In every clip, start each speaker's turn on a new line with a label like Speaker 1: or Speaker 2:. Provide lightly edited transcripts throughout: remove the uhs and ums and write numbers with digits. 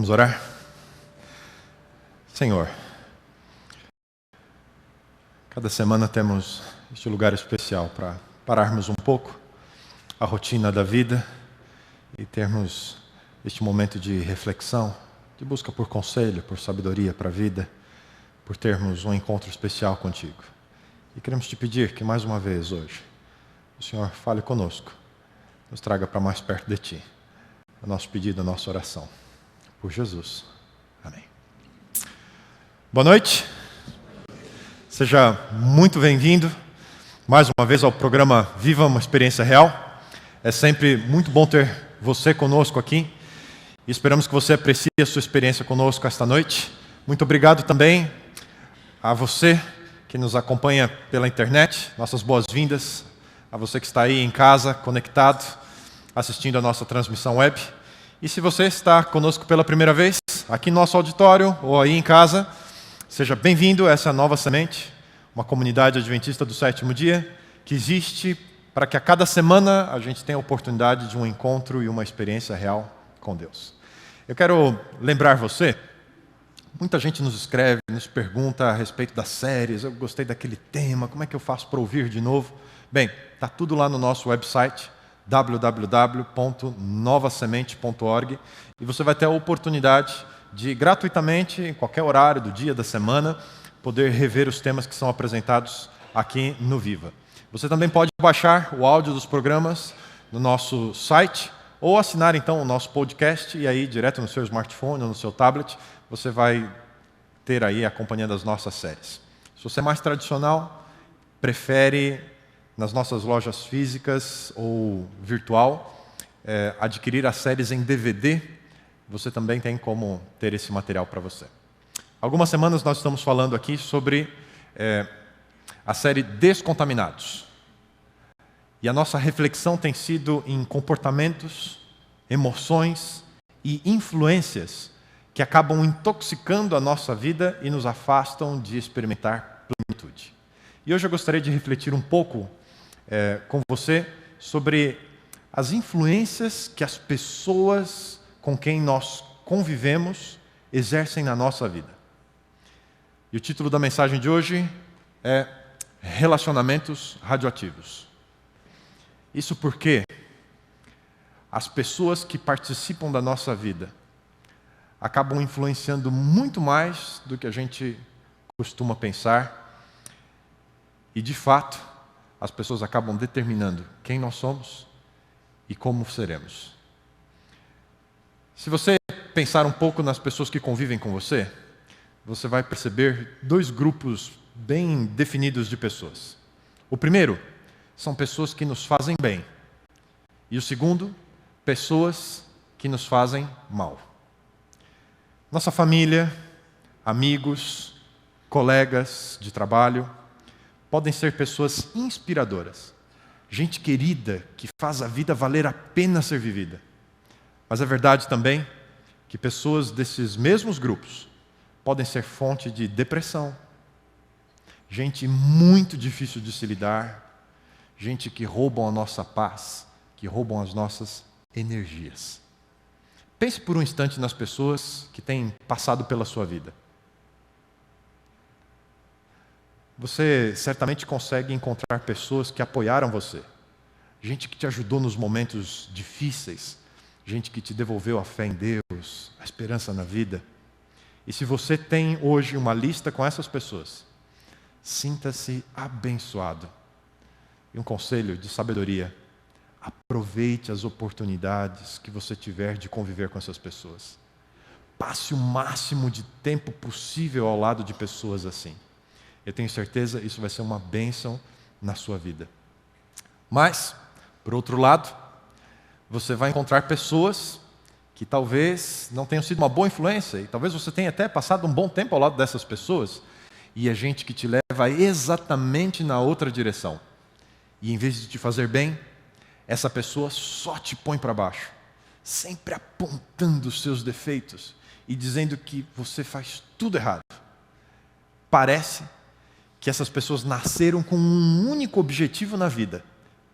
Speaker 1: Vamos orar? Senhor, cada semana temos este lugar especial para pararmos um pouco a rotina da vida e termos este momento de reflexão, de busca por conselho, por sabedoria para a vida, por termos um encontro especial contigo. E queremos te pedir que mais uma vez hoje o Senhor fale conosco, nos traga para mais perto de ti. É o nosso pedido, a nossa oração. Por Jesus. Amém. Boa noite. Seja muito bem-vindo mais uma vez ao programa Viva uma Experiência Real. É sempre muito bom ter você conosco aqui. E esperamos que você aprecie a sua experiência conosco esta noite. Muito obrigado também a você que nos acompanha pela internet. Nossas boas-vindas a você que está aí em casa, conectado, assistindo a nossa transmissão web. E se você está conosco pela primeira vez, aqui no nosso auditório ou aí em casa, seja bem-vindo a essa nova semente, uma comunidade adventista do sétimo dia, que existe para que a cada semana a gente tenha a oportunidade de um encontro e uma experiência real com Deus. Eu quero lembrar você, muita gente nos escreve, nos pergunta a respeito das séries, eu gostei daquele tema, como é que eu faço para ouvir de novo? Bem, está tudo lá no nosso website, www.novasemente.org, e você vai ter a oportunidade de, gratuitamente, em qualquer horário do dia, da semana, poder rever os temas que são apresentados aqui no Viva. Você também pode baixar o áudio dos programas no nosso site, ou assinar então o nosso podcast, e aí, direto no seu smartphone ou no seu tablet, você vai ter aí a companhia das nossas séries. Se você é mais tradicional, prefere nas nossas lojas físicas ou virtual, adquirir as séries em DVD, você também tem como ter esse material para você. Algumas semanas nós estamos falando aqui sobre a série Descontaminados. E a nossa reflexão tem sido em comportamentos, emoções e influências que acabam intoxicando a nossa vida e nos afastam de experimentar plenitude. E hoje eu gostaria de refletir um pouco com você sobre as influências que as pessoas com quem nós convivemos exercem na nossa vida. E o título da mensagem de hoje é Relacionamentos Radioativos. Isso porque as pessoas que participam da nossa vida acabam influenciando muito mais do que a gente costuma pensar e, de fato, as pessoas acabam determinando quem nós somos e como seremos. Se você pensar um pouco nas pessoas que convivem com você, você vai perceber dois grupos bem definidos de pessoas. O primeiro são pessoas que nos fazem bem. E o segundo, pessoas que nos fazem mal. Nossa família, amigos, colegas de trabalho, podem ser pessoas inspiradoras, gente querida que faz a vida valer a pena ser vivida. Mas é verdade também que pessoas desses mesmos grupos podem ser fonte de depressão, gente muito difícil de se lidar, gente que roubam a nossa paz, que roubam as nossas energias. Pense por um instante nas pessoas que têm passado pela sua vida. Você certamente consegue encontrar pessoas que apoiaram você, gente que te ajudou nos momentos difíceis, gente que te devolveu a fé em Deus, a esperança na vida. E se você tem hoje uma lista com essas pessoas, sinta-se abençoado. E um conselho de sabedoria: aproveite as oportunidades que você tiver de conviver com essas pessoas. Passe o máximo de tempo possível ao lado de pessoas assim. Eu tenho certeza que isso vai ser uma bênção na sua vida. Mas, por outro lado, você vai encontrar pessoas que talvez não tenham sido uma boa influência, e talvez você tenha até passado um bom tempo ao lado dessas pessoas, e é gente que te leva exatamente na outra direção. E em vez de te fazer bem, essa pessoa só te põe para baixo, sempre apontando os seus defeitos e dizendo que você faz tudo errado. Parece que essas pessoas nasceram com um único objetivo na vida: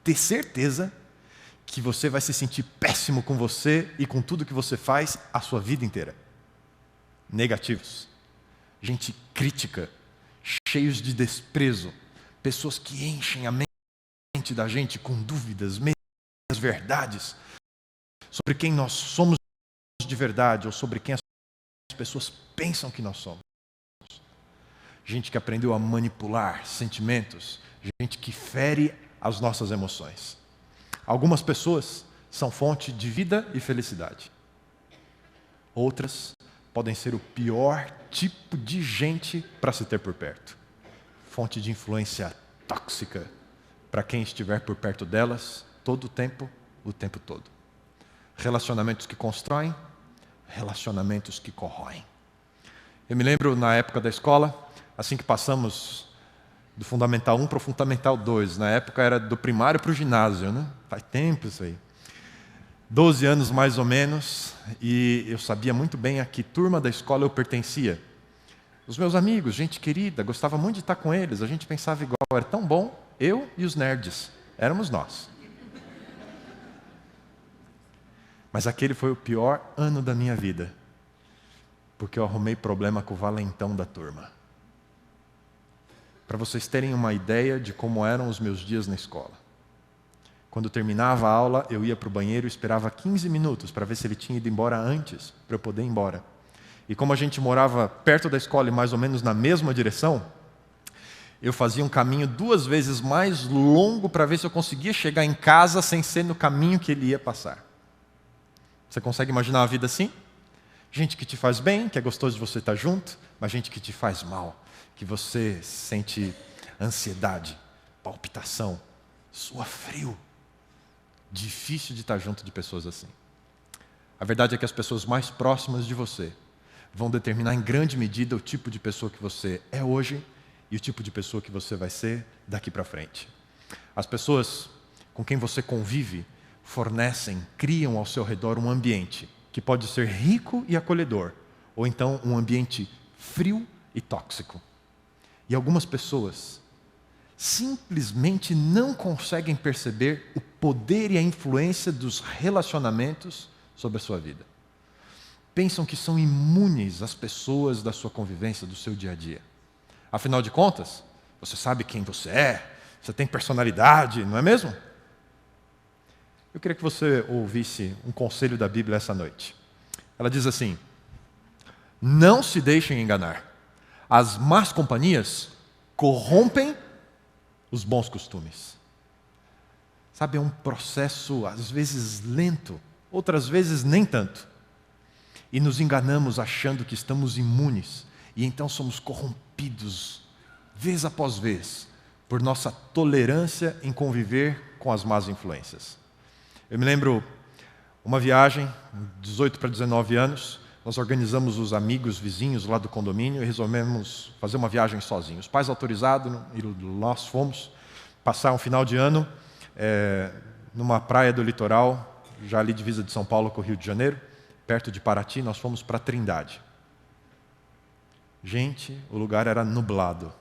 Speaker 1: ter certeza que você vai se sentir péssimo com você e com tudo que você faz a sua vida inteira. negativos, gente crítica, cheios de desprezo, pessoas que enchem a mente da gente com dúvidas, meias verdades sobre quem nós somos de verdade ou sobre quem as pessoas pensam que nós somos. Gente que aprendeu a manipular sentimentos, gente que fere as nossas emoções. Algumas pessoas são fonte de vida e felicidade. Outras podem ser o pior tipo de gente para se ter por perto. Fonte de influência tóxica para quem estiver por perto delas todo o tempo todo. Relacionamentos que constroem, relacionamentos que corroem. Eu me lembro na época da escola, assim que passamos do Fundamental 1 para o Fundamental 2, na época era do primário para o ginásio, né? Faz tempo isso aí. 12 anos mais ou menos, e eu sabia muito bem a que turma da escola eu pertencia. Os meus amigos, gente querida, gostava muito de estar com eles, a gente pensava igual, era tão bom, eu e os nerds, éramos nós. Mas aquele foi o pior ano da minha vida, porque eu arrumei problema com o valentão da turma. Para vocês terem uma ideia de como eram os meus dias na escola. Quando terminava a aula, eu ia para o banheiro e esperava 15 minutos para ver se ele tinha ido embora antes, para eu poder ir embora. E como a gente morava perto da escola e mais ou menos na mesma direção, eu fazia um caminho 2 vezes mais longo para ver se eu conseguia chegar em casa sem ser no caminho que ele ia passar. Você consegue imaginar uma vida assim? Gente que te faz bem, que é gostoso de você estar junto, mas gente que te faz mal, que você sente ansiedade, palpitação, sua frio. Difícil de estar junto de pessoas assim. A verdade é que as pessoas mais próximas de você vão determinar em grande medida o tipo de pessoa que você é hoje e o tipo de pessoa que você vai ser daqui para frente. As pessoas com quem você convive fornecem, criam ao seu redor um ambiente que pode ser rico e acolhedor, ou então um ambiente frio e tóxico. E algumas pessoas simplesmente não conseguem perceber o poder e a influência dos relacionamentos sobre a sua vida. Pensam que são imunes às pessoas da sua convivência, do seu dia a dia. Afinal de contas, você sabe quem você é, você tem personalidade, não é mesmo? Eu queria que você ouvisse um conselho da Bíblia essa noite. Ela diz assim: não se deixem enganar. As más companhias corrompem os bons costumes. Sabe, é um processo às vezes lento, outras vezes nem tanto. E nos enganamos achando que estamos imunes, e então somos corrompidos, vez após vez, por nossa tolerância em conviver com as más influências. Eu me lembro uma viagem, 18 para 19 anos, nós organizamos os amigos, vizinhos lá do condomínio e resolvemos fazer uma viagem sozinhos. Os pais autorizados e nós fomos passar um final de ano numa praia do litoral, já ali divisa de São Paulo com o Rio de Janeiro, perto de Paraty. Nós fomos para Trindade. Gente, o lugar era nublado.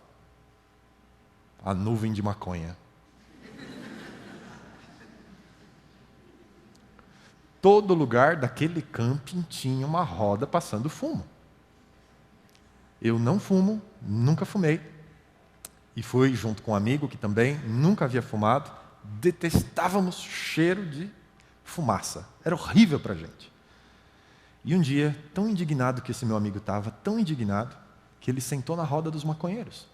Speaker 1: A nuvem de maconha. Todo lugar daquele camping tinha uma roda passando fumo. Eu não fumo, nunca fumei. E fui junto com um amigo que também nunca havia fumado. Detestávamos o cheiro de fumaça. Era horrível para a gente. E um dia, tão indignado que esse meu amigo estava, tão indignado, que ele sentou na roda dos maconheiros.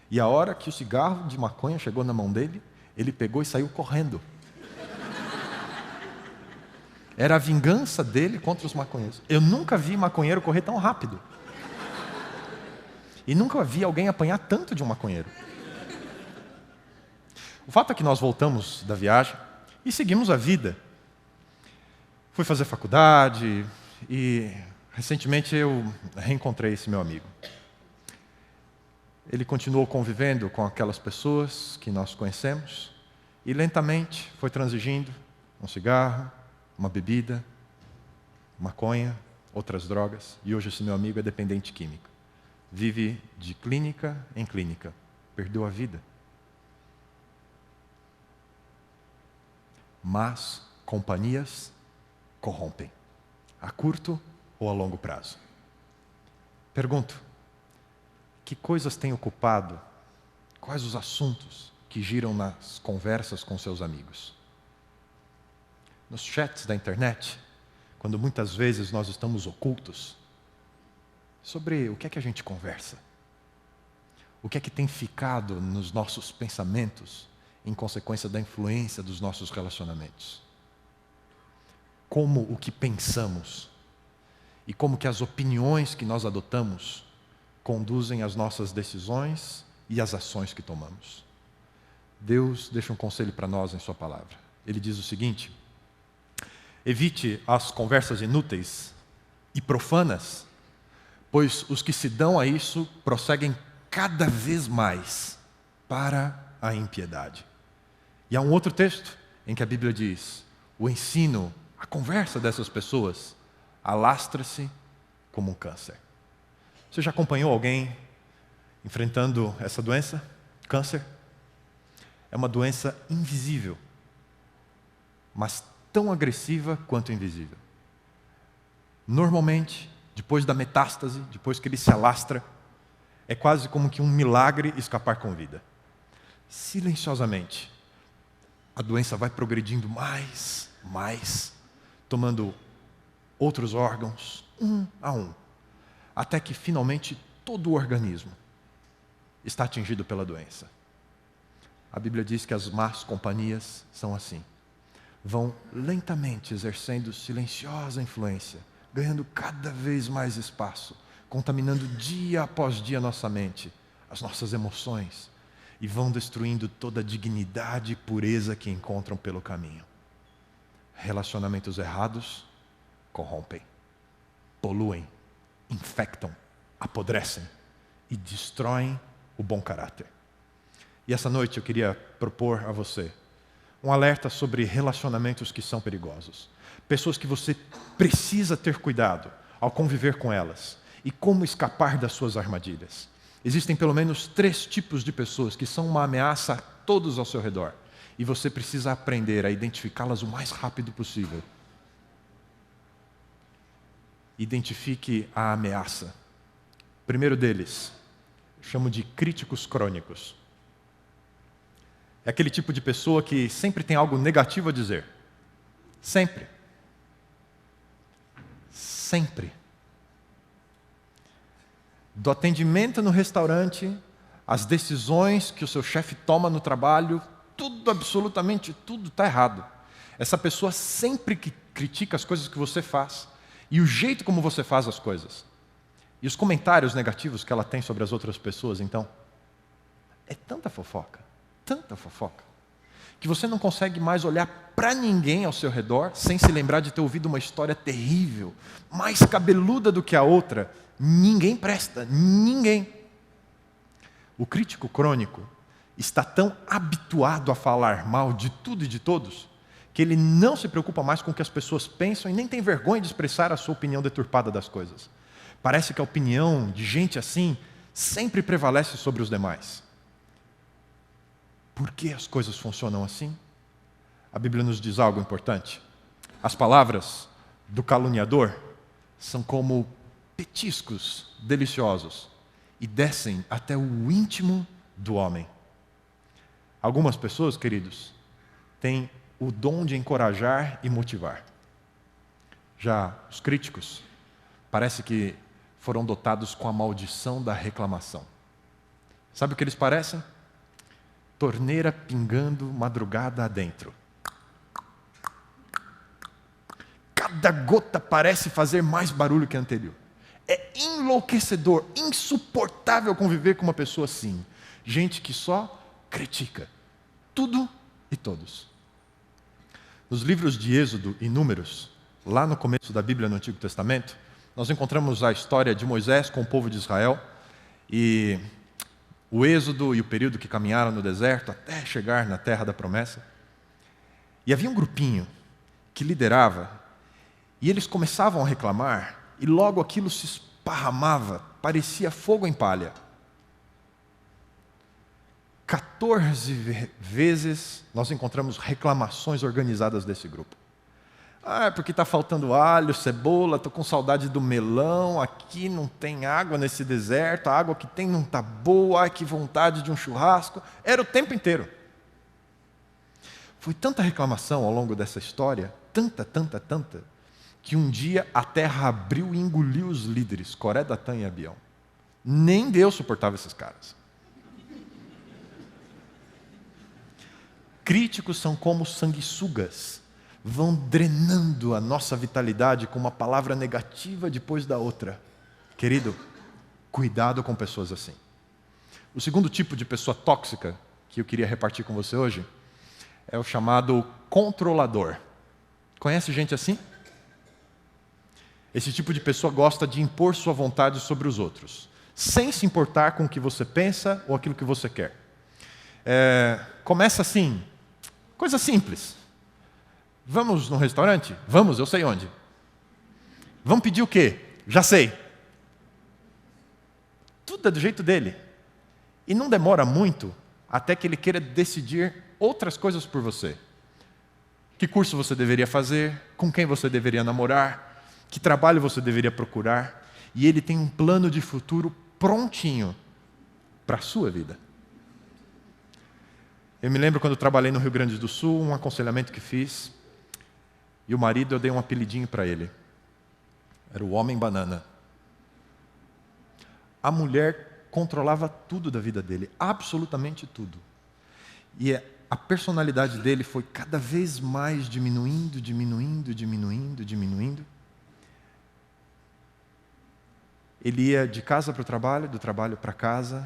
Speaker 1: E a hora que o cigarro de maconha chegou na mão dele, ele pegou e saiu correndo. Era a vingança dele contra os maconheiros. Eu nunca vi maconheiro correr tão rápido. E nunca vi alguém apanhar tanto de um maconheiro. O fato é que nós voltamos da viagem e seguimos a vida. Fui fazer faculdade e recentemente eu reencontrei esse meu amigo. Ele continuou convivendo com aquelas pessoas que nós conhecemos e lentamente foi transigindo um cigarro, uma bebida, maconha, outras drogas, e hoje esse meu amigo é dependente químico. Vive de clínica em clínica. Perdeu a vida. Mas companhias corrompem, a curto ou a longo prazo. Pergunto, que coisas tem ocupado, quais os assuntos que giram nas conversas com seus amigos? Nos chats da internet, quando muitas vezes nós estamos ocultos, sobre o que é que a gente conversa? O que é que tem ficado nos nossos pensamentos em consequência da influência dos nossos relacionamentos? Como o que pensamos e como que as opiniões que nós adotamos conduzem as nossas decisões e as ações que tomamos. Deus deixa um conselho para nós em sua palavra. Ele diz o seguinte: evite as conversas inúteis e profanas, pois os que se dão a isso prosseguem cada vez mais para a impiedade. E há um outro texto em que a Bíblia diz: o ensino, a conversa dessas pessoas alastra-se como um câncer. Você já acompanhou alguém enfrentando essa doença? Câncer? É uma doença invisível, mas tão agressiva quanto invisível. Normalmente, depois da metástase, depois que ele se alastra, é quase como que um milagre escapar com vida. Silenciosamente, a doença vai progredindo mais, tomando outros órgãos, um a um, até que finalmente todo o organismo está atingido pela doença. A Bíblia diz que as más companhias são assim. Vão lentamente exercendo silenciosa influência, ganhando cada vez mais espaço, contaminando dia após dia nossa mente, as nossas emoções, e vão destruindo toda a dignidade e pureza que encontram pelo caminho. Relacionamentos errados corrompem, poluem, infectam, apodrecem e destroem o bom caráter. E essa noite eu queria propor a você um alerta sobre relacionamentos que são perigosos. Pessoas que você precisa ter cuidado ao conviver com elas e como escapar das suas armadilhas. Existem pelo menos 3 tipos de pessoas que são uma ameaça a todos ao seu redor e você precisa aprender a identificá-las o mais rápido possível. Identifique a ameaça. O primeiro deles, chamo de críticos crônicos. É aquele tipo de pessoa que sempre tem algo negativo a dizer. Sempre. Sempre. Do atendimento no restaurante, as decisões que o seu chefe toma no trabalho, tudo, absolutamente tudo está errado. Essa pessoa sempre critica as coisas que você faz e o jeito como você faz as coisas. E os comentários negativos que ela tem sobre as outras pessoas, então, é tanta fofoca, que você não consegue mais olhar para ninguém ao seu redor sem se lembrar de ter ouvido uma história terrível, mais cabeluda do que a outra. Ninguém presta, ninguém. O crítico crônico está tão habituado a falar mal de tudo e de todos, que ele não se preocupa mais com o que as pessoas pensam e nem tem vergonha de expressar a sua opinião deturpada das coisas. Parece que a opinião de gente assim sempre prevalece sobre os demais. Por que as coisas funcionam assim? A Bíblia nos diz algo importante. As palavras do caluniador são como petiscos deliciosos e descem até o íntimo do homem. Algumas pessoas, queridos, têm o dom de encorajar e motivar. Já os críticos, parece que foram dotados com a maldição da reclamação. Sabe o que eles parecem? Torneira pingando madrugada adentro. Cada gota parece fazer mais barulho que a anterior. É enlouquecedor, insuportável conviver com uma pessoa assim. Gente que só critica tudo e todos. Nos livros de Êxodo e Números, lá no começo da Bíblia no Antigo Testamento, nós encontramos a história de Moisés com o povo de Israel e o êxodo e o período que caminharam no deserto até chegar na terra da promessa. E havia um grupinho que liderava e eles começavam a reclamar e logo aquilo se esparramava, parecia fogo em palha. 14 vezes nós encontramos reclamações organizadas desse grupo. Ah, é porque está faltando alho, cebola, estou com saudade do melão, aqui não tem água nesse deserto, a água que tem não está boa, ai que vontade de um churrasco. Era o tempo inteiro. Foi tanta reclamação ao longo dessa história, tanta, que um dia a terra abriu e engoliu os líderes, Coré, Datã e Abião. Nem Deus suportava esses caras. Críticos são como sanguessugas, vão drenando a nossa vitalidade com uma palavra negativa depois da outra. Querido, cuidado com pessoas assim. O segundo tipo de pessoa tóxica que eu queria repartir com você hoje é o chamado controlador. Conhece gente assim? Esse tipo de pessoa gosta de impor sua vontade sobre os outros, sem se importar com o que você pensa ou aquilo que você quer. Começa assim, coisa simples. Vamos no restaurante? Vamos, eu sei onde. Vamos pedir o quê? Já sei. Tudo é do jeito dele. E não demora muito até que ele queira decidir outras coisas por você. Que curso você deveria fazer? Com quem você deveria namorar? Que trabalho você deveria procurar? E ele tem um plano de futuro prontinho para a sua vida. Eu me lembro quando eu trabalhei no Rio Grande do Sul, um aconselhamento que fiz, e o marido eu dei um apelidinho para ele. Era o Homem Banana. A mulher controlava tudo da vida dele, absolutamente tudo. E a personalidade dele foi cada vez mais diminuindo. Ele ia de casa para o trabalho, do trabalho para casa,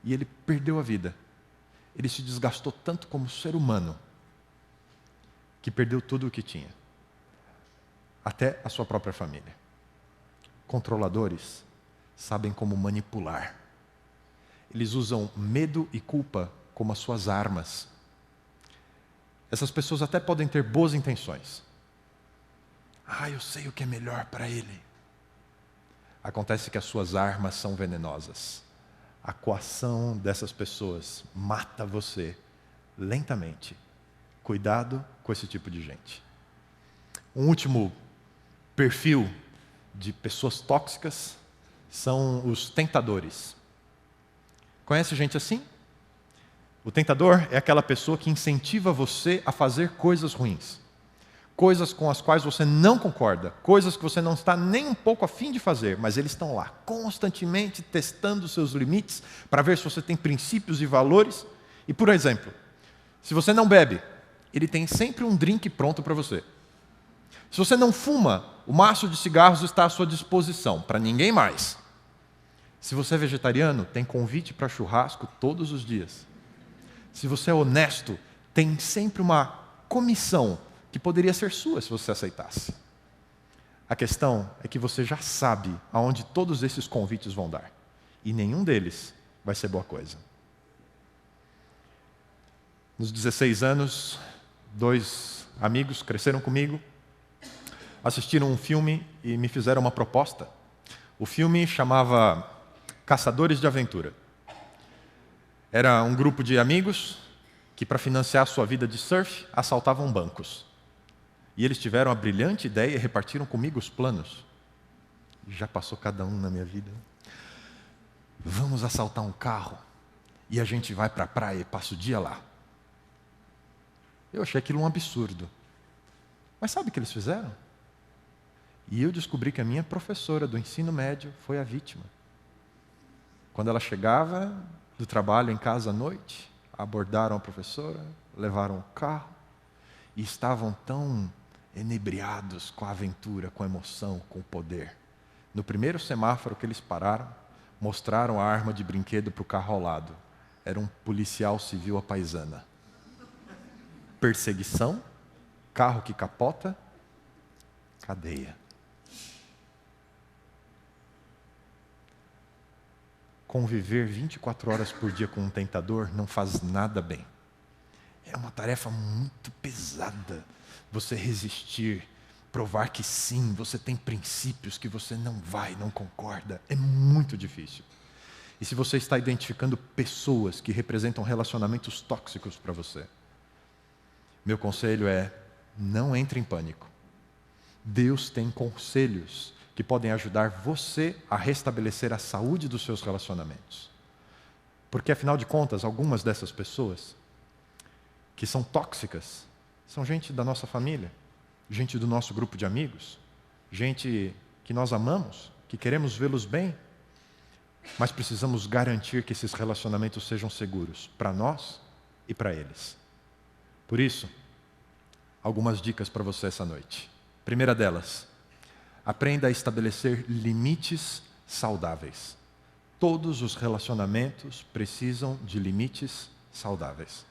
Speaker 1: e ele perdeu a vida. Ele se desgastou tanto como ser humano, que perdeu tudo o que tinha. Até a sua própria família. Controladores sabem como manipular. Eles usam medo e culpa como as suas armas. Essas pessoas até podem ter boas intenções. Eu sei o que é melhor para ele. Acontece que as suas armas são venenosas. A coação dessas pessoas mata você lentamente. Cuidado com esse tipo de gente. Um último perfil de pessoas tóxicas são os tentadores. Conhece gente assim? O tentador é aquela pessoa que incentiva você a fazer coisas ruins. Coisas com as quais você não concorda, coisas que você não está nem um pouco a fim de fazer, mas eles estão lá, constantemente testando os seus limites para ver se você tem princípios e valores. E, por exemplo, se você não bebe, ele tem sempre um drink pronto para você. Se você não fuma, o maço de cigarros está à sua disposição, para ninguém mais. Se você é vegetariano, tem convite para churrasco todos os dias. Se você é honesto, tem sempre uma comissão que poderia ser sua se você aceitasse. A questão é que você já sabe aonde todos esses convites vão dar. E nenhum deles vai ser boa coisa. Nos 16 anos, 2 amigos cresceram comigo, assistiram um filme e me fizeram uma proposta. O filme chamava Caçadores de Aventura. Era um grupo de amigos que, para financiar sua vida de surf, assaltavam bancos. E eles tiveram a brilhante ideia e repartiram comigo os planos. Já passou cada um na minha vida. Vamos assaltar um carro e a gente vai para a praia e passa o dia lá. Eu achei aquilo um absurdo. Mas sabe o que eles fizeram? E eu descobri que a minha professora do ensino médio foi a vítima. Quando ela chegava do trabalho em casa à noite, abordaram a professora, levaram o carro e estavam tão enebriados com a aventura, com a emoção, com o poder. No primeiro semáforo que eles pararam, mostraram a arma de brinquedo para o carro ao lado. Era um policial civil à paisana. Perseguição, carro que capota, cadeia. Conviver 24 horas por dia com um tentador não faz nada bem. É uma tarefa muito pesada. Você resistir, provar que sim, você tem princípios que você não concorda. É muito difícil. E se você está identificando pessoas que representam relacionamentos tóxicos para você, meu conselho é: não entre em pânico. Deus tem conselhos que podem ajudar você a restabelecer a saúde dos seus relacionamentos. Porque, afinal de contas, algumas dessas pessoas que são tóxicas são gente da nossa família, gente do nosso grupo de amigos, gente que nós amamos, que queremos vê-los bem, mas precisamos garantir que esses relacionamentos sejam seguros para nós e para eles. Por isso, algumas dicas para você essa noite. Primeira delas, aprenda a estabelecer limites saudáveis. Todos os relacionamentos precisam de limites saudáveis.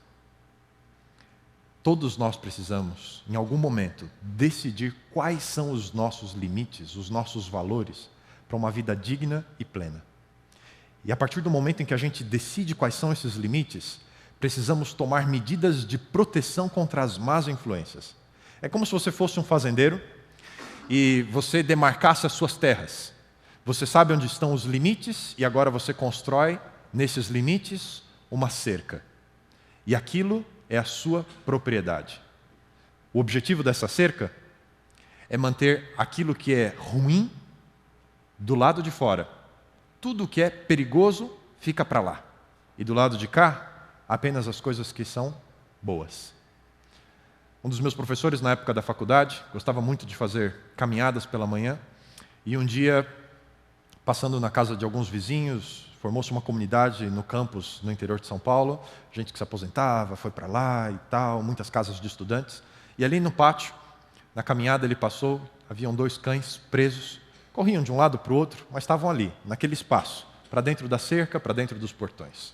Speaker 1: Todos nós precisamos, em algum momento, decidir quais são os nossos limites, os nossos valores, para uma vida digna e plena. E a partir do momento em que a gente decide quais são esses limites, precisamos tomar medidas de proteção contra as más influências. É como se você fosse um fazendeiro e você demarcasse as suas terras. Você sabe onde estão os limites e agora você constrói, nesses limites, uma cerca. E aquilo é a sua propriedade. O objetivo dessa cerca é manter aquilo que é ruim do lado de fora. Tudo que é perigoso fica para lá. E do lado de cá, apenas as coisas que são boas. Um dos meus professores na época da faculdade gostava muito de fazer caminhadas pela manhã. E um dia, passando na casa de alguns vizinhos, formou-se uma comunidade no campus, no interior de São Paulo. Gente que se aposentava, foi para lá e tal, muitas casas de estudantes. E ali no pátio, na caminhada ele passou, haviam 2 cães presos. Corriam de um lado para o outro, mas estavam ali, naquele espaço, para dentro da cerca, para dentro dos portões.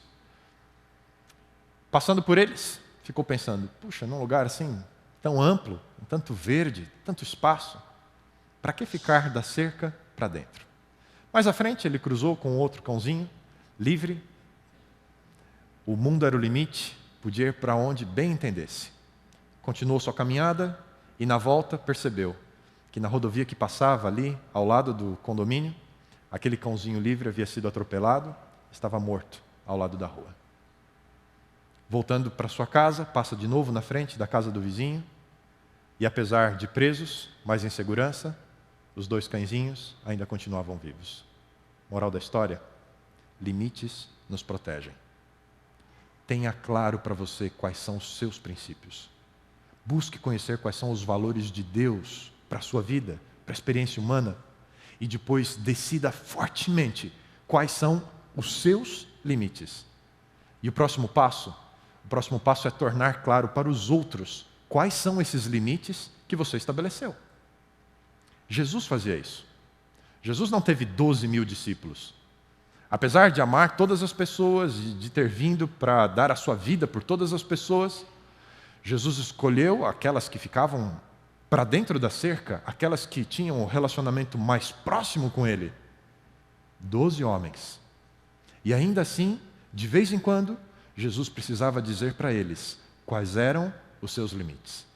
Speaker 1: Passando por eles, ficou pensando, puxa, num lugar assim, tão amplo, com tanto verde, tanto espaço, para que ficar da cerca para dentro? Mais à frente, ele cruzou com outro cãozinho, livre. O mundo era o limite, podia ir para onde bem entendesse. Continuou sua caminhada e, na volta, percebeu que na rodovia que passava ali, ao lado do condomínio, aquele cãozinho livre havia sido atropelado, estava morto ao lado da rua. Voltando para sua casa, passa de novo na frente da casa do vizinho, e apesar de presos, mas em segurança, os 2 cãezinhos ainda continuavam vivos. Moral da história: limites nos protegem. Tenha claro para você quais são os seus princípios. Busque conhecer quais são os valores de Deus para a sua vida, para a experiência humana, e depois decida fortemente quais são os seus limites. E o próximo passo é tornar claro para os outros quais são esses limites que você estabeleceu. Jesus fazia isso. Jesus não teve 12 mil discípulos. Apesar de amar todas as pessoas e de ter vindo para dar a sua vida por todas as pessoas, Jesus escolheu aquelas que ficavam para dentro da cerca, aquelas que tinham o relacionamento mais próximo com Ele. 12 homens. E ainda assim, de vez em quando, Jesus precisava dizer para eles quais eram os seus limites.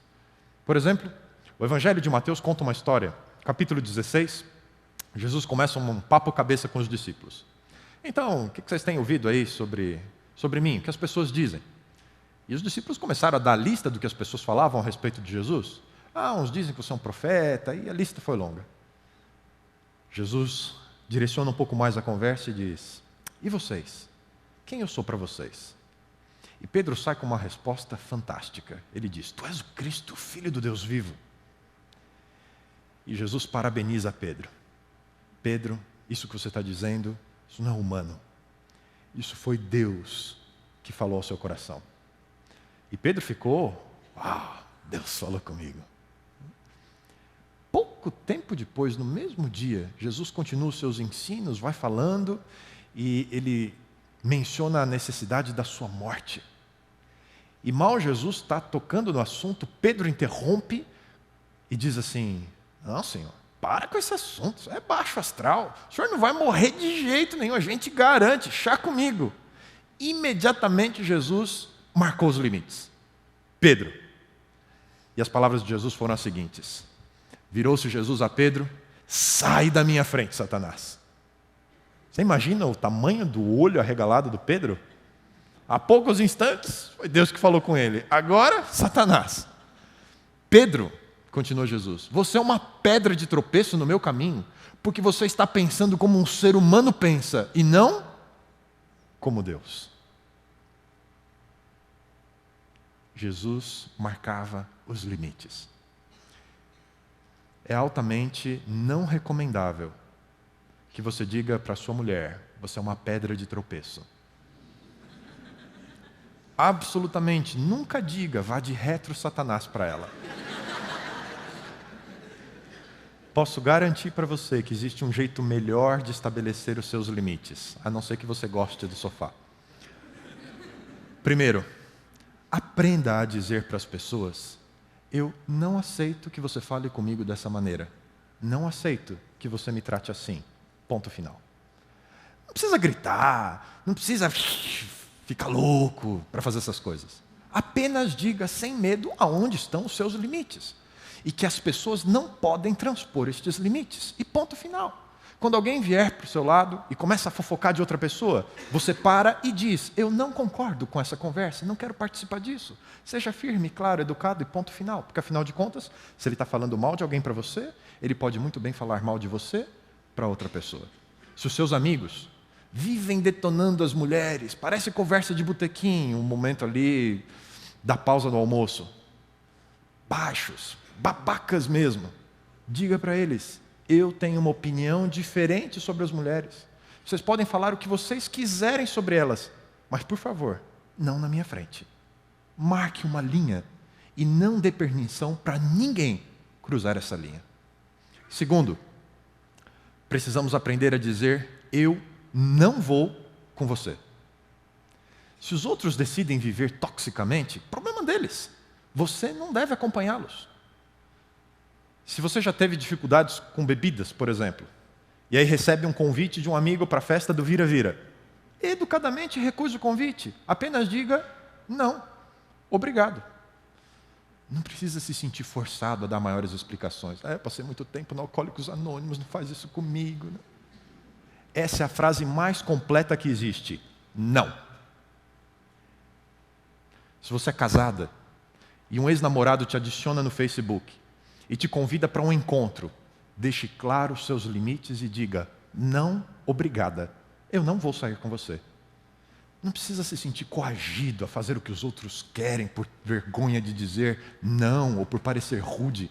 Speaker 1: Por exemplo, o Evangelho de Mateus conta uma história. Capítulo 16, Jesus começa um papo cabeça com os discípulos. Então, o que vocês têm ouvido aí sobre mim? O que as pessoas dizem? E os discípulos começaram a dar a lista do que as pessoas falavam a respeito de Jesus. Uns dizem que você é um profeta, e a lista foi longa. Jesus direciona um pouco mais a conversa e diz: e vocês? Quem eu sou para vocês? E Pedro sai com uma resposta fantástica. Ele diz: tu és o Cristo, Filho do Deus vivo. E Jesus parabeniza Pedro. Pedro, isso que você está dizendo, isso não é humano. Isso foi Deus que falou ao seu coração. E Pedro ficou: Deus falou comigo. Pouco tempo depois, no mesmo dia, Jesus continua os seus ensinos, vai falando, e ele menciona a necessidade da sua morte. E mal Jesus está tocando no assunto, Pedro interrompe e diz assim: não, Senhor, para com esse assunto, isso é baixo astral, o Senhor não vai morrer de jeito nenhum, a gente garante, chá comigo. Imediatamente Jesus marcou os limites. Pedro. E as palavras de Jesus foram as seguintes: virou-se Jesus a Pedro: sai da minha frente, Satanás. Você imagina o tamanho do olho arregalado do Pedro? Há poucos instantes, foi Deus que falou com ele. Agora, Satanás. Pedro Continuou Jesus, você é uma pedra de tropeço no meu caminho, porque você está pensando como um ser humano pensa, e não como Deus. Jesus marcava os limites. É altamente não recomendável que você diga para sua mulher, você é uma pedra de tropeço. Absolutamente, nunca diga, vá de retro Satanás para ela. Posso garantir para você que existe um jeito melhor de estabelecer os seus limites, a não ser que você goste do sofá. Primeiro, aprenda a dizer para as pessoas, eu não aceito que você fale comigo dessa maneira. Não aceito que você me trate assim. Ponto final. Não precisa gritar, não precisa ficar louco para fazer essas coisas. Apenas diga sem medo aonde estão os seus limites. E que as pessoas não podem transpor estes limites. E ponto final. Quando alguém vier para o seu lado e começa a fofocar de outra pessoa, você para e diz, eu não concordo com essa conversa, não quero participar disso. Seja firme, claro, educado e ponto final. Porque afinal de contas, se ele está falando mal de alguém para você, ele pode muito bem falar mal de você para outra pessoa. Se os seus amigos vivem detonando as mulheres, parece conversa de botequim, um momento ali da pausa do almoço, baixos, babacas mesmo, diga para eles, eu tenho uma opinião diferente sobre as mulheres. Vocês podem falar o que vocês quiserem sobre elas, mas por favor, não na minha frente. Marque uma linha e não dê permissão para ninguém cruzar essa linha. Segundo, precisamos aprender a dizer, eu não vou com você. Se os outros decidem viver toxicamente, problema deles. Você não deve acompanhá-los. Se você já teve dificuldades com bebidas, por exemplo, e aí recebe um convite de um amigo para a festa do vira-vira, educadamente recuse o convite. Apenas diga, não, obrigado. Não precisa se sentir forçado a dar maiores explicações. Eu passei muito tempo no Alcoólicos Anônimos, não faz isso comigo. Essa é a frase mais completa que existe. Não. Se você é casada e um ex-namorado te adiciona no Facebook e te convida para um encontro, deixe claro os seus limites e diga, não, obrigada, eu não vou sair com você. Não precisa se sentir coagido a fazer o que os outros querem por vergonha de dizer não ou por parecer rude.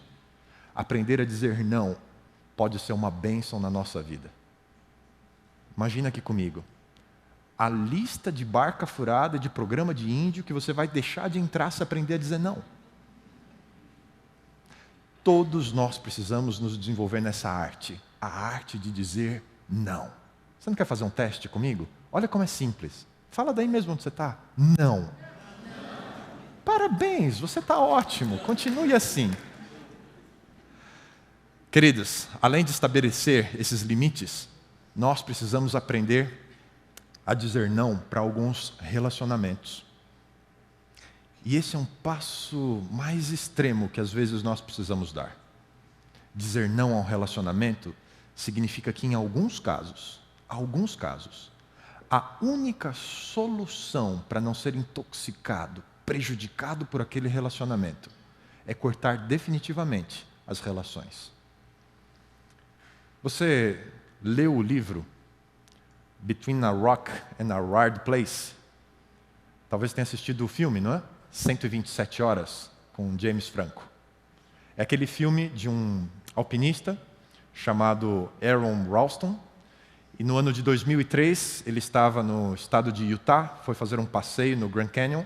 Speaker 1: Aprender a dizer não pode ser uma bênção na nossa vida. Imagina aqui comigo, a lista de barca furada de programa de índio que você vai deixar de entrar se aprender a dizer não. Todos nós precisamos nos desenvolver nessa arte, a arte de dizer não. Você não quer fazer um teste comigo? Olha como é simples. Fala daí mesmo onde você está. Não. Parabéns, você está ótimo. Continue assim. Queridos, além de estabelecer esses limites, nós precisamos aprender a dizer não para alguns relacionamentos. E esse é um passo mais extremo que às vezes nós precisamos dar. Dizer não a um relacionamento significa que em alguns casos, a única solução para não ser intoxicado, prejudicado por aquele relacionamento, é cortar definitivamente as relações. Você leu o livro Between a Rock and a Hard Place? Talvez tenha assistido o filme, não é? 127 Horas, com James Franco. É aquele filme de um alpinista chamado Aron Ralston. E no ano de 2003, ele estava no estado de Utah, foi fazer um passeio no Grand Canyon.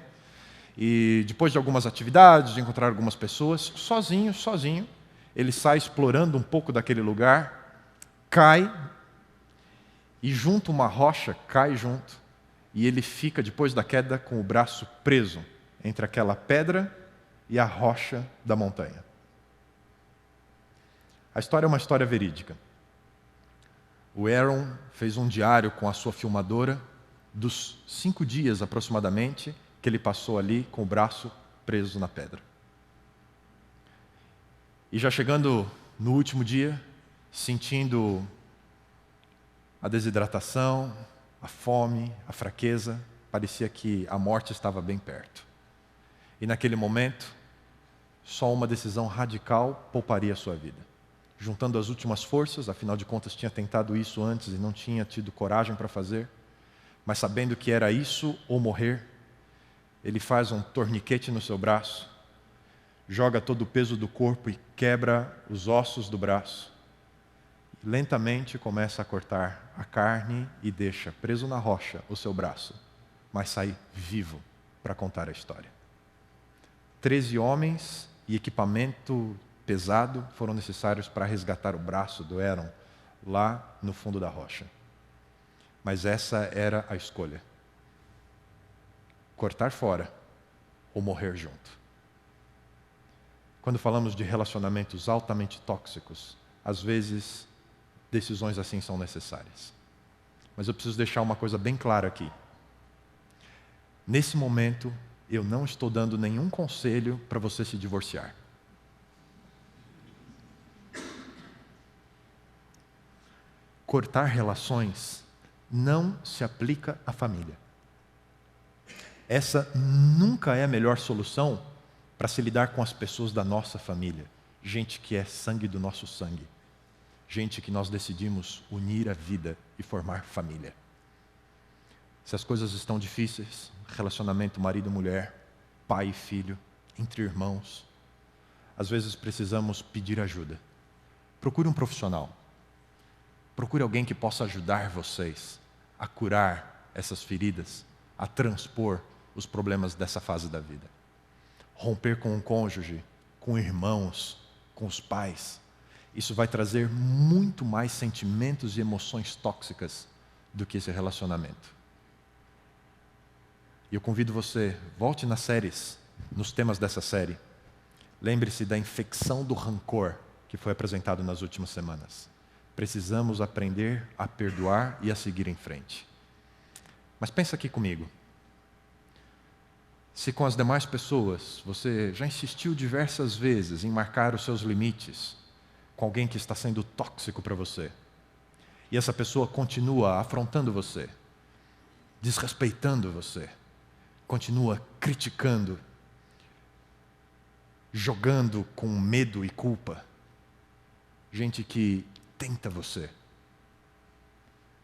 Speaker 1: E depois de algumas atividades, de encontrar algumas pessoas, sozinho, ele sai explorando um pouco daquele lugar, cai, e junto uma rocha, cai junto, e ele fica, depois da queda, com o braço preso entre aquela pedra e a rocha da montanha. A história é uma história verídica. O Aron fez um diário com a sua filmadora dos 5 dias aproximadamente que ele passou ali com o braço preso na pedra. E já chegando no último dia, sentindo a desidratação, a fome, a fraqueza, parecia que a morte estava bem perto. E naquele momento, Só uma decisão radical pouparia a sua vida. Juntando as últimas forças, afinal de contas tinha tentado isso antes e não tinha tido coragem para fazer, mas sabendo que era isso ou morrer, ele faz um torniquete no seu braço, joga todo o peso do corpo e quebra os ossos do braço. Lentamente começa a cortar a carne e deixa preso na rocha o seu braço, mas sai vivo para contar a história. 13 homens e equipamento pesado foram necessários para resgatar o braço do Aaron lá no fundo da rocha. Mas essa era a escolha: cortar fora ou morrer junto. Quando falamos de relacionamentos altamente tóxicos, às vezes decisões assim são necessárias. Mas eu preciso deixar uma coisa bem clara aqui. Nesse momento, eu não estou dando nenhum conselho para você se divorciar. Cortar relações não se aplica à família. Essa nunca é a melhor solução para se lidar com as pessoas da nossa família. Gente que é sangue do nosso sangue. Gente que nós decidimos unir a vida e formar família. Se as coisas estão difíceis, relacionamento marido-mulher, pai e filho, entre irmãos, às vezes precisamos pedir ajuda. Procure um profissional. Procure alguém que possa ajudar vocês a curar essas feridas, a transpor os problemas dessa fase da vida. Romper com o cônjuge, com irmãos, com os pais, isso vai trazer muito mais sentimentos e emoções tóxicas do que esse relacionamento. E eu convido você, volte nas séries, nos temas dessa série. Lembre-se da infecção do rancor que foi apresentado nas últimas semanas. Precisamos aprender a perdoar e a seguir em frente. Mas pensa aqui comigo. Se com as demais pessoas você já insistiu diversas vezes em marcar os seus limites com alguém que está sendo tóxico para você, e essa pessoa continua afrontando você, desrespeitando você, continua criticando, jogando com medo e culpa, gente que tenta você,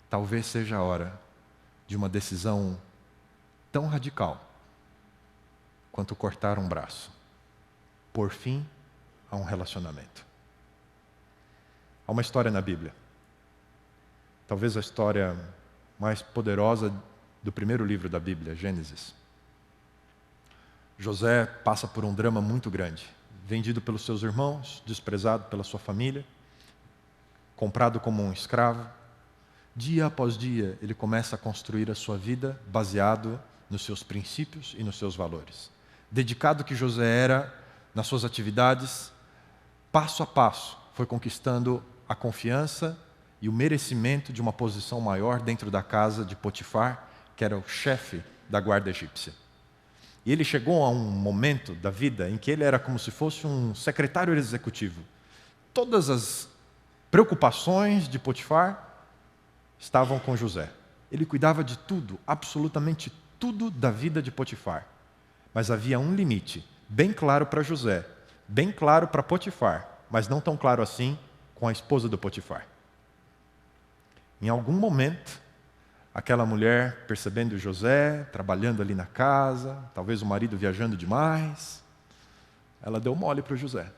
Speaker 1: talvez seja a hora de uma decisão tão radical quanto cortar um braço, por fim a um relacionamento. Há uma história na Bíblia, talvez a história mais poderosa do primeiro livro da Bíblia, Gênesis. José passa por um drama muito grande, vendido pelos seus irmãos, desprezado pela sua família, comprado como um escravo. Dia após dia, ele começa a construir a sua vida baseado nos seus princípios e nos seus valores. Dedicado que José era nas suas atividades, passo a passo, foi conquistando a confiança e o merecimento de uma posição maior dentro da casa de Potifar, que era o chefe da guarda egípcia. E ele chegou a um momento da vida em que ele era como se fosse um secretário executivo. Todas as preocupações de Potifar estavam com José. Ele cuidava de tudo, absolutamente tudo da vida de Potifar. Mas havia um limite, bem claro para José, bem claro para Potifar, mas não tão claro assim com a esposa do Potifar. Em algum momento, aquela mulher, percebendo José, trabalhando ali na casa, talvez o marido viajando demais, ela deu mole para o José.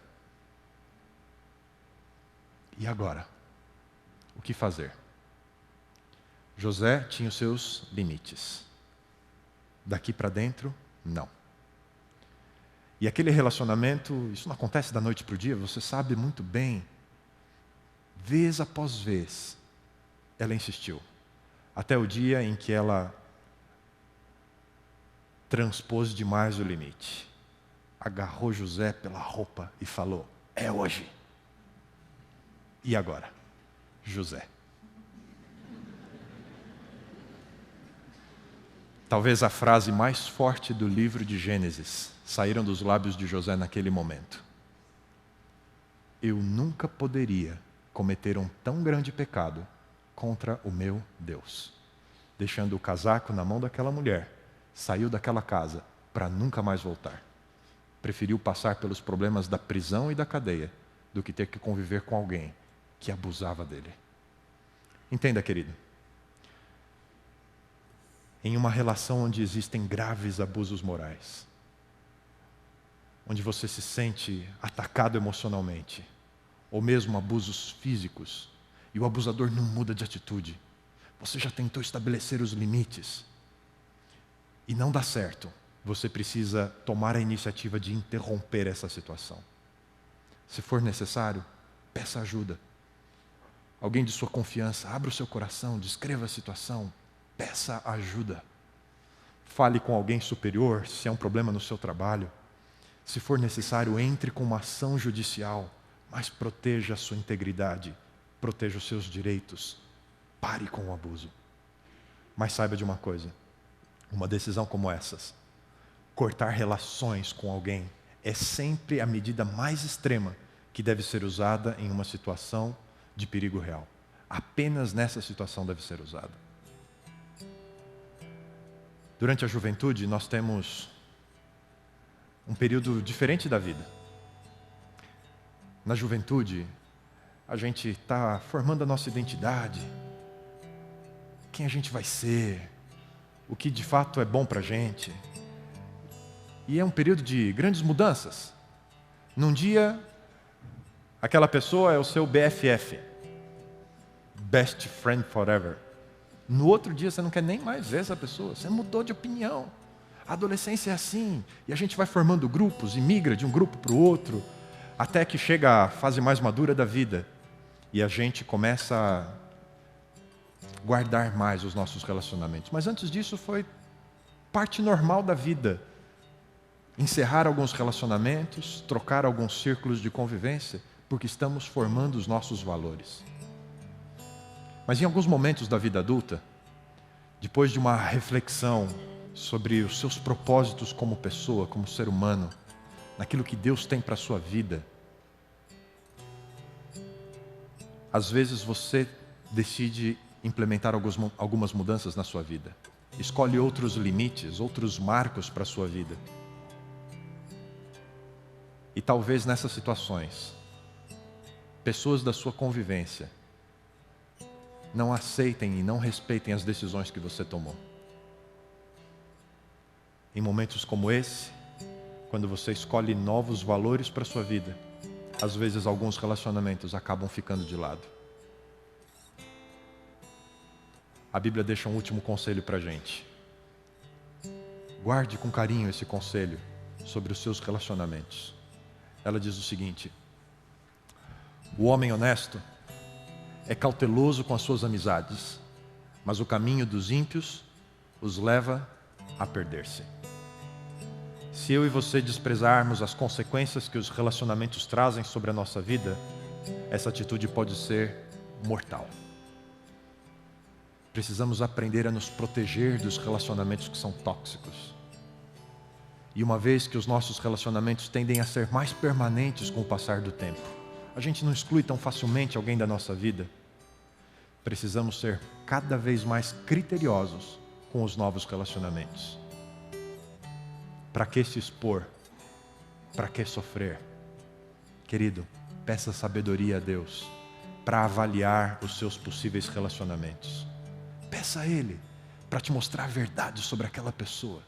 Speaker 1: E agora? O que fazer? José tinha os seus limites. Daqui para dentro, não. E aquele relacionamento, isso não acontece da noite para o dia, você sabe muito bem. Vez após vez, ela insistiu. Até o dia em que ela transpôs demais o limite. Agarrou José pela roupa e falou: é hoje. E agora? José. Talvez a frase mais forte do livro de Gênesis saíram dos lábios de José naquele momento. Eu nunca poderia cometer um tão grande pecado contra o meu Deus. Deixando o casaco na mão daquela mulher, saiu daquela casa para nunca mais voltar. preferiu passar pelos problemas da prisão e da cadeia do que ter que conviver com alguém que abusava dele. Entenda, querido. Em uma relação onde existem graves abusos morais, onde você se sente atacado emocionalmente, ou mesmo abusos físicos, e o abusador não muda de atitude, você já tentou estabelecer os limites, e não dá certo, você precisa tomar a iniciativa de interromper essa situação. Se for necessário, peça ajuda. Alguém de sua confiança, abra o seu coração, descreva a situação, peça ajuda. Fale com alguém superior, se é um problema no seu trabalho. Se for necessário, entre com uma ação judicial, mas proteja a sua integridade, proteja os seus direitos, pare com o abuso. Mas saiba de uma coisa, uma decisão como essas, cortar relações com alguém, é sempre a medida mais extrema que deve ser usada em uma situação de perigo real. Apenas nessa situação deve ser usada. Durante a juventude, nós temos um período diferente da vida. Na juventude, a gente está formando a nossa identidade, quem a gente vai ser, o que de fato é bom para a gente. E é um período de grandes mudanças. Num dia, aquela pessoa é o seu BFF, Best Friend Forever. No outro dia você não quer nem mais ver essa pessoa, você mudou de opinião. A adolescência é assim, e a gente vai formando grupos e migra de um grupo para o outro, até que chega a fase mais madura da vida, e a gente começa a guardar mais os nossos relacionamentos. Mas antes disso foi parte normal da vida. Encerrar alguns relacionamentos, trocar alguns círculos de convivência, porque estamos formando os nossos valores. Mas em alguns momentos da vida adulta, depois de uma reflexão sobre os seus propósitos como pessoa, como ser humano, naquilo que Deus tem para a sua vida, às vezes você decide implementar algumas mudanças na sua vida. Escolhe outros limites, outros marcos para a sua vida. E talvez nessas situações, pessoas da sua convivência não aceitem e não respeitem as decisões que você tomou. Em momentos como esse, quando você escolhe novos valores para a sua vida, às vezes alguns relacionamentos acabam ficando de lado. A Bíblia deixa um último conselho para a gente. Guarde com carinho esse conselho sobre os seus relacionamentos. Ela diz o seguinte: o homem honesto é cauteloso com as suas amizades, mas o caminho dos ímpios os leva a perder-se. Se eu e você desprezarmos as consequências que os relacionamentos trazem sobre a nossa vida, essa atitude pode ser mortal. Precisamos aprender a nos proteger dos relacionamentos que são tóxicos. E uma vez que os nossos relacionamentos tendem a ser mais permanentes com o passar do tempo, a gente não exclui tão facilmente alguém da nossa vida. Precisamos ser cada vez mais criteriosos com os novos relacionamentos. Para que se expor? Para que sofrer? Querido, peça sabedoria a Deus para avaliar os seus possíveis relacionamentos. Peça a Ele para te mostrar a verdade sobre aquela pessoa.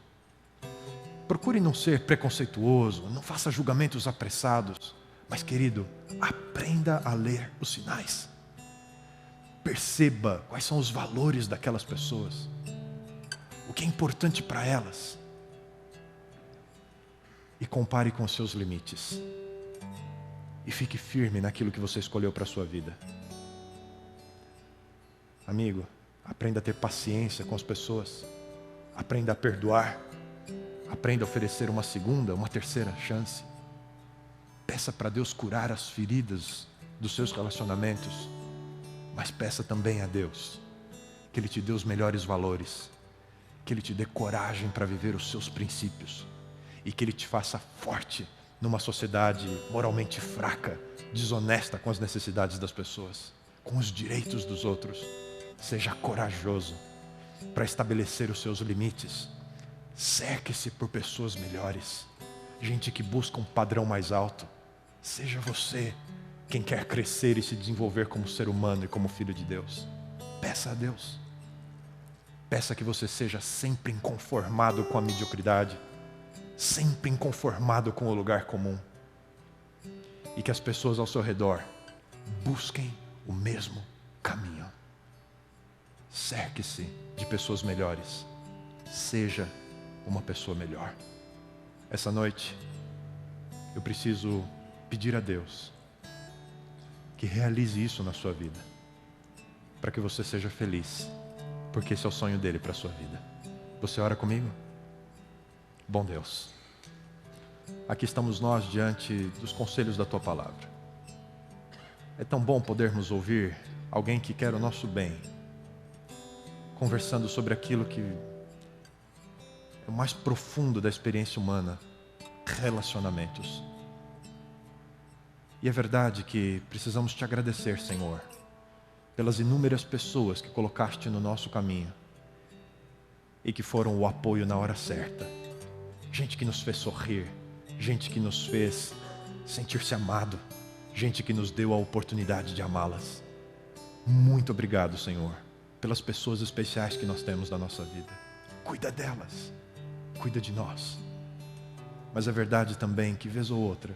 Speaker 1: Procure não ser preconceituoso, não faça julgamentos apressados, mas, querido, aprenda a ler os sinais. Perceba quais são os valores daquelas pessoas, o que é importante para elas, e compare com os seus limites, e fique firme naquilo que você escolheu para a sua vida. Amigo, aprenda a ter paciência com as pessoas, aprenda a perdoar, aprenda a oferecer uma segunda, uma terceira chance. Peça para Deus curar as feridas dos seus relacionamentos, mas peça também a Deus que Ele te dê os melhores valores, que Ele te dê coragem para viver os seus princípios e que Ele te faça forte numa sociedade moralmente fraca, desonesta com as necessidades das pessoas, com os direitos dos outros. Seja corajoso para estabelecer os seus limites. Cerque-se por pessoas melhores. gente que busca um padrão mais alto. Seja você quem quer crescer e se desenvolver como ser humano e como filho de Deus. Peça a Deus. Peça que você seja sempre inconformado com a mediocridade, sempre inconformado com o lugar comum. E que as pessoas ao seu redor busquem o mesmo caminho. Cerque-se de pessoas melhores. Seja uma pessoa melhor. Essa noite, eu preciso pedir a Deus que realize isso na sua vida, para que você seja feliz, porque esse é o sonho dele para a sua vida. Você ora comigo? Bom Deus, aqui estamos nós diante dos conselhos da tua palavra. É tão bom podermos ouvir alguém que quer o nosso bem, conversando sobre aquilo que é o mais profundo da experiência humana, relacionamentos. E é verdade que precisamos te agradecer, Senhor, pelas inúmeras pessoas que colocaste no nosso caminho e que foram o apoio na hora certa. Gente que nos fez sorrir, gente que nos fez sentir-se amado, gente que nos deu a oportunidade de amá-las. Muito obrigado, Senhor, pelas pessoas especiais que nós temos na nossa vida. Cuida delas, cuida de nós. Mas é verdade também que, vez ou outra,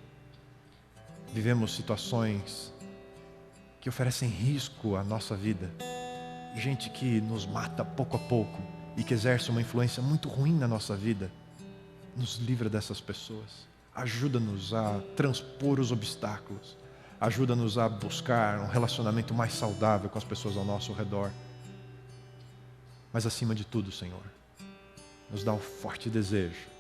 Speaker 1: vivemos situações que oferecem risco à nossa vida. Gente que nos mata pouco a pouco e que exerce uma influência muito ruim na nossa vida. Nos livra dessas pessoas. Ajuda-nos a transpor os obstáculos. Ajuda-nos a buscar um relacionamento mais saudável com as pessoas ao nosso redor. Mas acima de tudo, Senhor, nos dá o forte desejo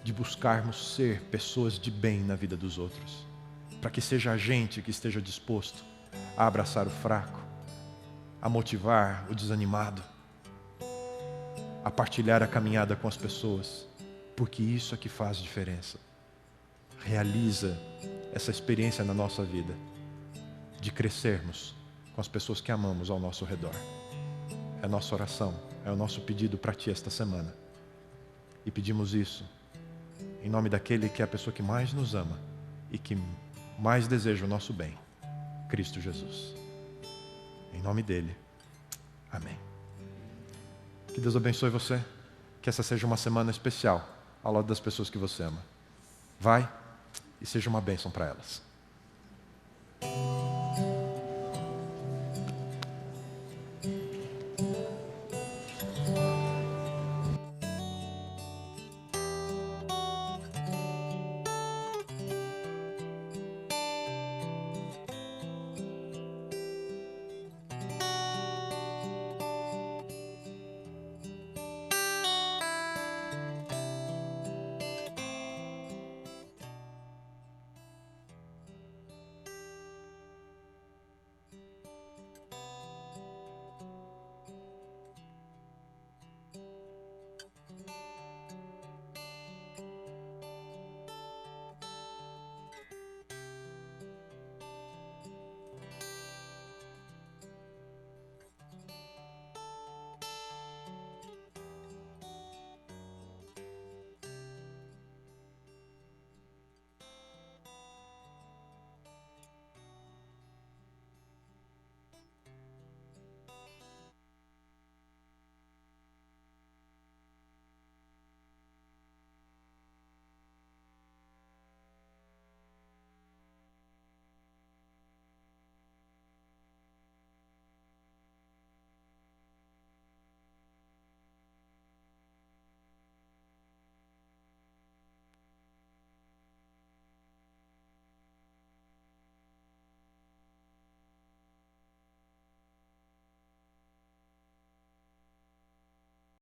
Speaker 1: de buscarmos ser pessoas de bem na vida dos outros, para que seja a gente que esteja disposto a abraçar o fraco, a motivar o desanimado, a partilhar a caminhada com as pessoas, porque isso é que faz diferença. Realiza essa experiência na nossa vida, de crescermos com as pessoas que amamos ao nosso redor. É a nossa oração, é o nosso pedido para Ti esta semana. E pedimos isso em nome daquele que é a pessoa que mais nos ama e que mais deseja o nosso bem, Cristo Jesus. Em nome dele, amém. Que Deus abençoe você, que essa seja uma semana especial ao lado das pessoas que você ama. Vai e seja uma bênção para elas.